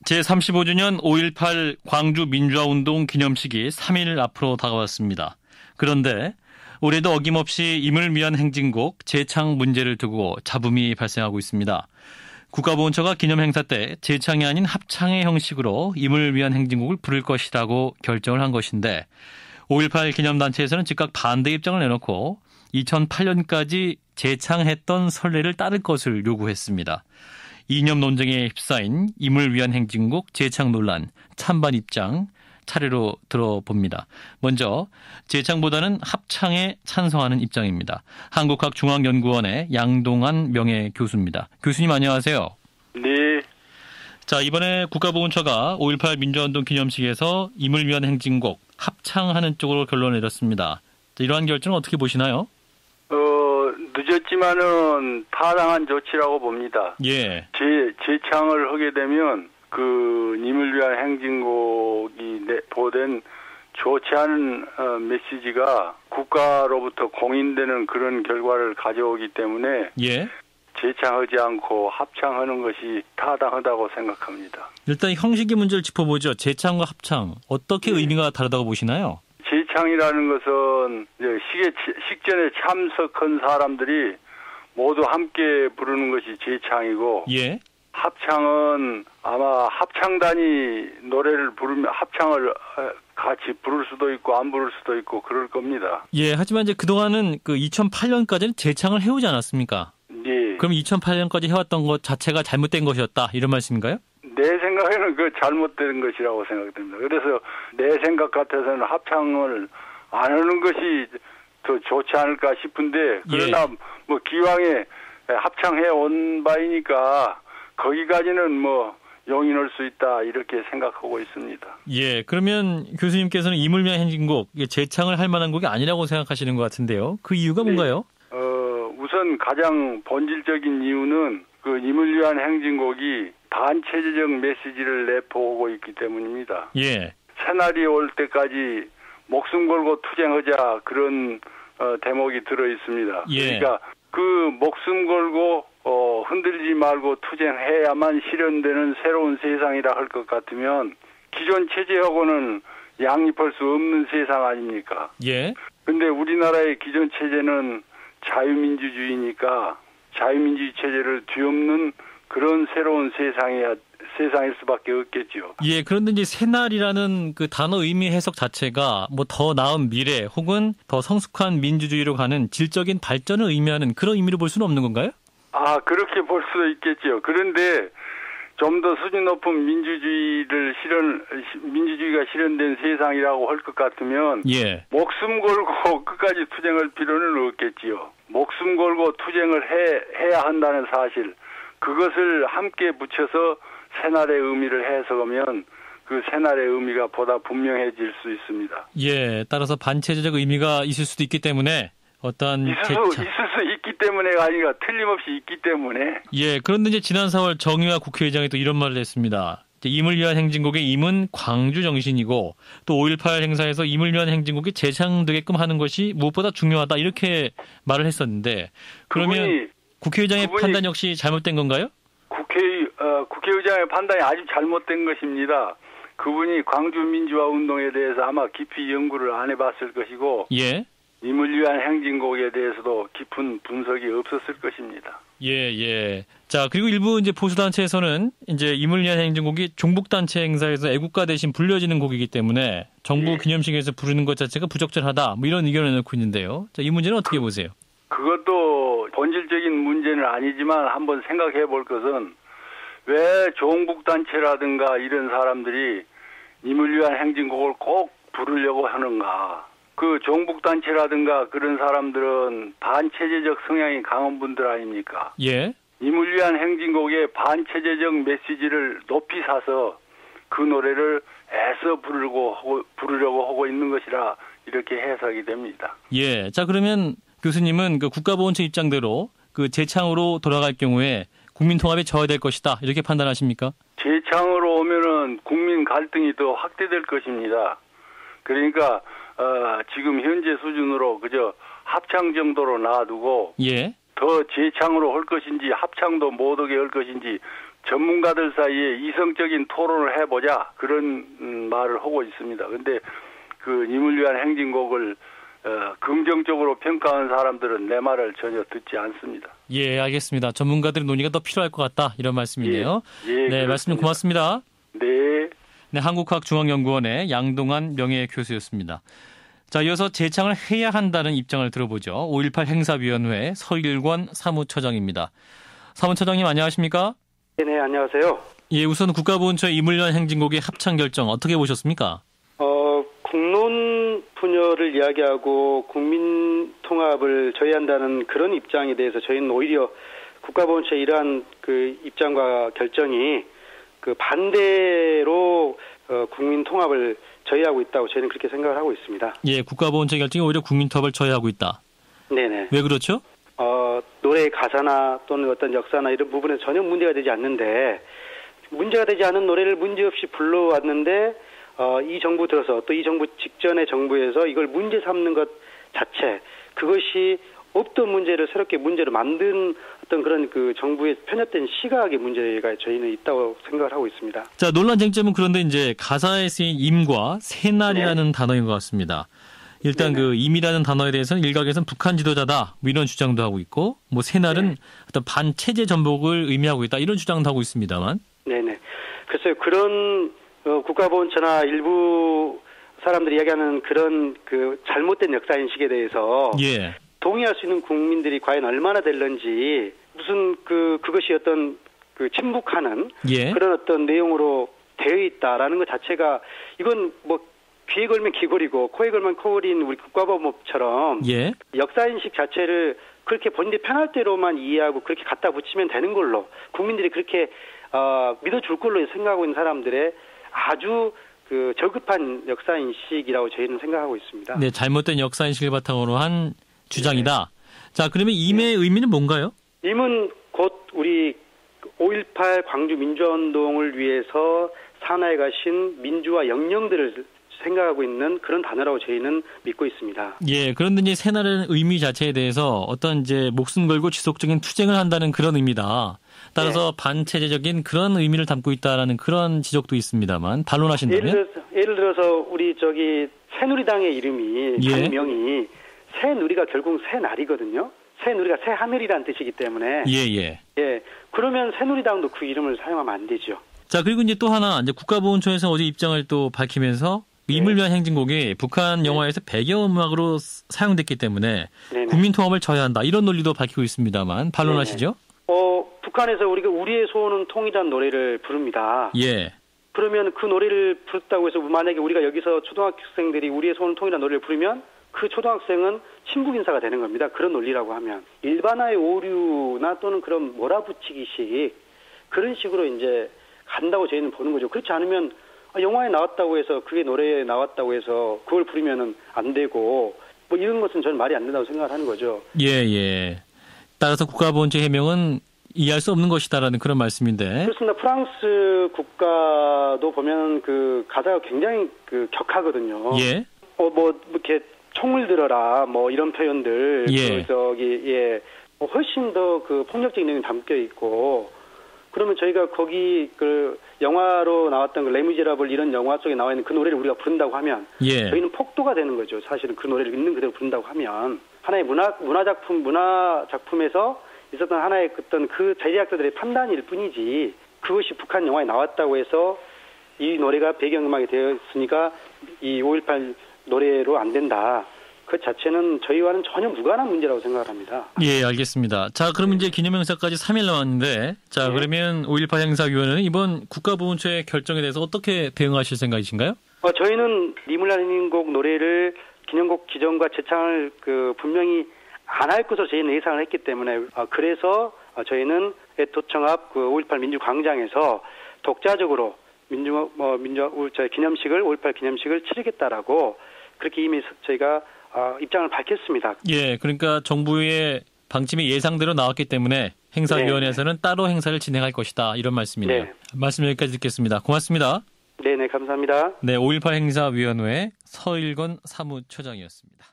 제35주년 5.18 광주 민주화운동 기념식이 3일 앞으로 다가왔습니다. 그런데 올해도 어김없이 임을 위한 행진곡 재창 문제를 두고 잡음이 발생하고 있습니다. 국가보훈처가 기념행사 때 재창이 아닌 합창의 형식으로 임을 위한 행진곡을 부를 것이라고 결정을 한 것인데 5.18 기념단체에서는 즉각 반대 입장을 내놓고 2008년까지 재창했던 선례를 따를 것을 요구했습니다. 이념 논쟁에 휩싸인 임을 위한 행진곡 재창 논란, 찬반 입장 차례로 들어봅니다. 먼저 재창보다는 합창에 찬성하는 입장입니다. 한국학중앙연구원의 양동안 명예교수입니다. 교수님 안녕하세요. 네. 자, 이번에 국가보훈처가 5.18 민주화운동 기념식에서 임을 위한 행진곡 합창하는 쪽으로 결론을 내렸습니다. 자, 이러한 결정은 어떻게 보시나요? 늦었지만은 타당한 조치라고 봅니다. 예. 재창을 하게 되면 그 임을 위한 행진곡이 보된 좋지 않은 메시지가 국가로부터 공인되는 그런 결과를 가져오기 때문에 예. 재창하지 않고 합창하는 것이 타당하다고 생각합니다. 일단 형식의 문제를 짚어보죠. 재창과 합창 어떻게 의미가 다르다고 보시나요? 재창이라는 것은 이제 식전에 참석한 사람들이 모두 함께 부르는 것이 재창이고, 예. 합창은 아마 합창단이 노래를 부르면 합창을 같이 부를 수도 있고 안 부를 수도 있고 그럴 겁니다. 예. 하지만 이제 그동안은 그 2008년까지는 재창을 해오지 않았습니까? 예. 그럼 2008년까지 해왔던 것 자체가 잘못된 것이었다 이런 말씀인가요? 내 생각에는 그 잘못된 것이라고 생각됩니다. 그래서 내 생각 같아서는 합창을 안 하는 것이 더 좋지 않을까 싶은데, 그러나 예. 뭐 기왕에 합창해 온 바이니까 거기까지는 뭐 용인할 수 있다 이렇게 생각하고 있습니다. 예. 그러면 교수님께서는 임을 위한 행진곡 재창을 할 만한 곡이 아니라고 생각하시는 것 같은데요. 그 이유가 뭔가요? 우선 가장 본질적인 이유는 그 임을 위한 행진곡이 반체제적 메시지를 내포하고 있기 때문입니다. 예. 새날이 올 때까지 목숨 걸고 투쟁하자 그런 대목이 들어 있습니다. 예. 그러니까 그 목숨 걸고 흔들지 말고 투쟁해야만 실현되는 새로운 세상이라 할 것 같으면 기존 체제하고는 양립할 수 없는 세상 아닙니까? 예. 근데 우리나라의 기존 체제는 자유민주주의니까 자유민주주의 체제를 뒤엎는 그런 새로운 세상일 수밖에 없겠죠. 예, 그런데 이제 새날이라는 그 단어 의미 해석 자체가 뭐 더 나은 미래 혹은 더 성숙한 민주주의로 가는 질적인 발전을 의미하는 그런 의미로 볼 수는 없는 건가요? 아, 그렇게 볼 수도 있겠죠. 그런데 좀 더 수준 높은 민주주의가 실현된 세상이라고 할 것 같으면 예. 목숨 걸고 끝까지 투쟁할 필요는 없겠지요. 목숨 걸고 투쟁을 해야 한다는 사실, 그것을 함께 붙여서 새날의 의미를 해석하면 그 새날의 의미가 보다 분명해질 수 있습니다. 예, 따라서 반체제적 의미가 있을 수도 있기 때문에 어떤 있을 수 있기 때문에가 아니라 틀림없이 있기 때문에. 예, 그런데 이제 지난 4월 정의화 국회의장이 또 이런 말을 했습니다. 임을 위한 행진곡의 임은 광주 정신이고 또 5.18 행사에서 임을 위한 행진곡이 재창되게끔 하는 것이 무엇보다 중요하다 이렇게 말을 했었는데, 그러면 국회의장의 판단 역시 잘못된 건가요? 국회의장의 판단이 아주 잘못된 것입니다. 그분이 광주 민주화 운동에 대해서 아마 깊이 연구를 안 해봤을 것이고, 예. 임을 위한 행진곡에 대해서도 깊은 분석이 없었을 것입니다. 예. 자, 그리고 일부 이제 보수단체에서는 이제 임을 위한 행진곡이 종북단체 행사에서 애국가 대신 불려지는 곡이기 때문에 정부 기념식에서 부르는 것 자체가 부적절하다, 뭐 이런 의견을 내놓고 있는데요. 자, 이 문제는 어떻게 보세요? 그것도 본질적인 문제는 아니지만 한번 생각해 볼 것은, 왜 종북단체라든가 이런 사람들이 임을 위한 행진곡을 꼭 부르려고 하는가? 그 종북단체라든가 그런 사람들은 반체제적 성향이 강한 분들 아닙니까? 예. 임을 위한 행진곡의 반체제적 메시지를 높이 사서 그 노래를 애써 부르려고 하고 있는 것이라 이렇게 해석이 됩니다. 예. 자, 그러면 교수님은 그 국가보훈처 입장대로 그 재창으로 돌아갈 경우에 국민 통합에 저하될 것이다 이렇게 판단하십니까? 재창으로 오면은 국민 갈등이 더 확대될 것입니다. 그러니까 지금 현재 수준으로 그저 합창 정도로 놔두고, 예. 더 재창으로 할 것인지 합창도 못하게 할 것인지 전문가들 사이에 이성적인 토론을 해보자 그런 말을 하고 있습니다. 근데 그 님을 위한 행진곡을 긍정적으로 평가하는 사람들은 내 말을 전혀 듣지 않습니다. 예, 알겠습니다. 전문가들의 논의가 더 필요할 것 같다 이런 말씀이네요. 예, 네, 그렇습니다. 말씀 고맙습니다. 네. 네, 한국과학중앙연구원의 양동환 명예교수였습니다. 자, 이어서 재창을 해야 한다는 입장을 들어보죠. 5.18 행사위원회 서일권 사무처장입니다. 사무처장님 안녕하십니까? 네, 안녕하세요. 예, 우선 국가보훈처의 임을 위한 행진곡의 합창 결정 어떻게 보셨습니까? 국론 분열을 이야기하고 국민 통합을 저해한다는 그런 입장에 대해서 저희는 오히려 국가보훈처의 이러한 그 입장과 결정이 그 반대로 국민 통합을 저해하고 있다고 저희는 그렇게 생각을 하고 있습니다. 예, 국가보훈처 결정이 오히려 국민 통합을 저해하고 있다. 네네. 왜 그렇죠? 노래의 가사나 또는 어떤 역사나 이런 부분에 전혀 문제가 되지 않는데 문제가 되지 않은 노래를 문제없이 불러왔는데 이 정부 들어서 또 이 정부 직전의 정부에서 이걸 문제 삼는 것 자체 그것이 없던 문제를 새롭게 문제로 만든 어떤 그런 그 정부의 편협된 시각의 문제가 저희는 있다고 생각을 하고 있습니다. 자, 논란 쟁점은 그런데 이제 가사에 쓰인 임과 새날이라는 단어인 것 같습니다. 일단 네네. 그 임이라는 단어에 대해서는 일각에서는 북한 지도자다 뭐 이런 주장도 하고 있고 뭐 새날은 어떤 반체제 전복을 의미하고 있다 이런 주장도 하고 있습니다만. 네네. 글쎄요 그런 국가보훈처나 일부 사람들이 이야기하는 그런 그 잘못된 역사 인식에 대해서 예. 동의할 수 있는 국민들이 과연 얼마나 될런지 무슨 그것이 어떤 그 침묵하는 예. 그런 어떤 내용으로 되어 있다라는 것 자체가 이건 뭐 귀에 걸면 귀걸이고 코에 걸면 코걸이인 우리 국가법처럼 예. 역사 인식 자체를 그렇게 본인들 편할 대로만 이해하고 그렇게 갖다 붙이면 되는 걸로 국민들이 그렇게 믿어줄 걸로 생각하고 있는 사람들의 아주 그 저급한 역사 인식이라고 저희는 생각하고 있습니다. 네, 잘못된 역사 인식을 바탕으로 한 주장이다. 자, 그러면 임의 의미는 뭔가요? 임은 곧 우리 5.18 광주 민주화운동을 위해서 산하에 가신 민주화 영령들을 생각하고 있는 그런 단어라고 저희는 믿고 있습니다. 예, 그런데 이제 새날은 의미 자체에 대해서 어떤 이제 목숨 걸고 지속적인 투쟁을 한다는 그런 의미다. 따라서 반체제적인 그런 의미를 담고 있다라는 그런 지적도 있습니다만 반론하신다면? 예를 들어서 우리 저기 새누리당의 이름이 예. 당명이 새누리가 결국 새날이거든요. 새누리가 새하늘이라는 뜻이기 때문에 예. 예. 그러면 새누리당도 그 이름을 사용하면 안 되죠. 자, 그리고 이제 또 하나 이제 국가보훈처에서 어제 입장을 또 밝히면서 임을 위한 행진곡이 북한 영화에서 배경음악으로 사용됐기 때문에 네네. 국민 통합을 저해한다 이런 논리도 밝히고 있습니다만 반론하시죠? 북한에서 우리가 우리의 소원은 통일이라는 노래를 부릅니다. 예. 그러면 그 노래를 부른다고 해서 만약에 우리가 여기서 초등학생들이 우리의 소원은 통일이라는 노래를 부르면 그 초등학생은 친북 인사가 되는 겁니다. 그런 논리라고 하면 일반화의 오류나 또는 그런 몰아붙이기식 그런 식으로 이제 간다고 저희는 보는 거죠. 그렇지 않으면 영화에 나왔다고 해서 그게 노래에 나왔다고 해서 그걸 부르면은 안 되고 뭐 이런 것은 저는 말이 안 된다고 생각을 하는 거죠. 예. 따라서 국가보훈처 해명은 이해할 수 없는 것이다라는 그런 말씀인데. 그렇습니다. 프랑스 국가도 보면 그 가사가 굉장히 그 격하거든요. 예. 뭐 이렇게 총을 들어라 뭐 이런 표현들 예. 훨씬 더 그 폭력적인 내용이 담겨 있고 그러면 저희가 거기 그 영화로 나왔던 그 레미제라블 이런 영화 속에 나와 있는 그 노래를 우리가 부른다고 하면 예. 저희는 폭도가 되는 거죠. 사실은 그 노래를 있는 그대로 부른다고 하면 하나의 문화 작품에서 있었던 하나의 어떤 그 제작자들의 판단일 뿐이지 그것이 북한 영화에 나왔다고 해서 이 노래가 배경음악이 되어 있으니까 이 5.18 노래로 안 된다. 그 자체는 저희와는 전혀 무관한 문제라고 생각을 합니다. 예, 알겠습니다. 자, 그럼 이제 기념행사까지 3일 남았는데, 자, 그러면 5.18 행사위원회는 이번 국가보훈처의 결정에 대해서 어떻게 대응하실 생각이신가요? 저희는 님을 위한 행진곡 노래를 기념곡 기정과 재창을 분명히 안 할 것으로 저희는 예상을 했기 때문에 그래서 저희는 애토청 앞 5.18 민주광장에서 독자적으로 기념식을 5.18 기념식을 치르겠다라고 그렇게 이미 저희가 입장을 밝혔습니다. 예, 그러니까 정부의 방침이 예상대로 나왔기 때문에 행사위원회에서는 따로 행사를 진행할 것이다 이런 말씀이네요. 네. 말씀 여기까지 듣겠습니다. 고맙습니다. 네네 감사합니다. 네, 5.18 행사위원회 서일권 사무처장이었습니다.